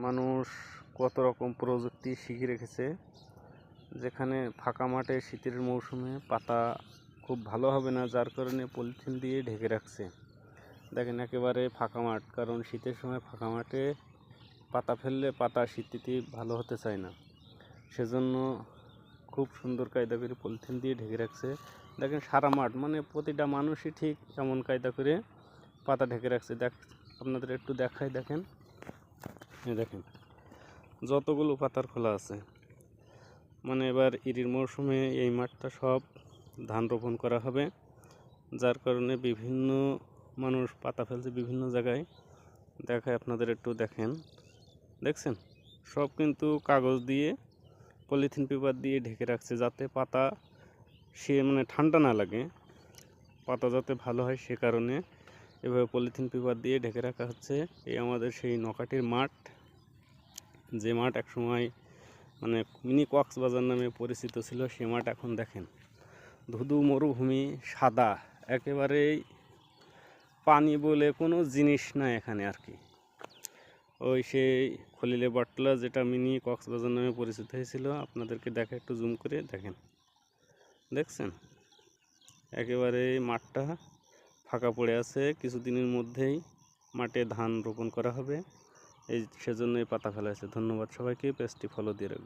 মানুষ কত রকম প্রযুক্তি শিখে রেখেছে, যেখানে ফাঁকা মাঠে শীতের মৌসুমে পাতা খুব ভালো হবে না, যার কারণে পলিথিন দিয়ে ঢেকে রাখছে। দেখেন একেবারে ফাঁকা মাঠ, কারণ শীতের সময় ফাঁকা মাঠে পাতা ফেললে পাতা শীততে ভালো হতে চায় না, সেজন্য খুব সুন্দর কায়দা করে পলিথিন দিয়ে ঢেকে রাখছে। দেখেন সারা মাঠ, মানে প্রতিটা মানুষই ঠিক এমন কায়দা করে পাতা ঢেকে রাখছে। আপনাদের একটু দেখাই, দেখেন দেখেন যতগুলো পাতার খোলা আছে। মানে এবার ইরির মৌসুমে এই মাঠটা সব ধান রোপণ করা হবে, যার কারণে বিভিন্ন মানুষ পাতা ফেলছে বিভিন্ন জায়গায়। দেখায় আপনাদের একটু, দেখেন দেখছেন সব কিন্তু কাগজ দিয়ে পলিথিন পেপার দিয়ে ঢেকে রাখছে, যাতে পাতা মানে ঠান্ডা না লাগে, পাতা যাতে ভালো হয় সে কারণে এভাবে পলিথিন পেপার দিয়ে ঢেকে রাখা হচ্ছে। এই আমাদের সেই নকাটির মাঠ, যে মাঠ একসময় মানে মিনি কক্সবাজার নামে পরিচিত ছিল, সে মাঠ এখন দেখেন ধুধু মরুভূমি, সাদা, একেবারেই পানি বলে কোনো জিনিস নাই এখানে আর কি। ওই সেই খলিলে বাটলা, যেটা মিনি কক্সবাজার নামে পরিচিত হয়েছিল, আপনাদেরকে দেখা একটু জুম করে দেখেন, দেখছেন একেবারে মাঠটা ফাঁকা পড়ে আছে। কিছুদিনের মধ্যেই মাঠে ধান রোপণ করা হবে, সেজন্য এই পাতা ফেলা হয়েছে। ধন্যবাদ সবাইকে, পেজটি ফলো দিয়ে রাখবেন।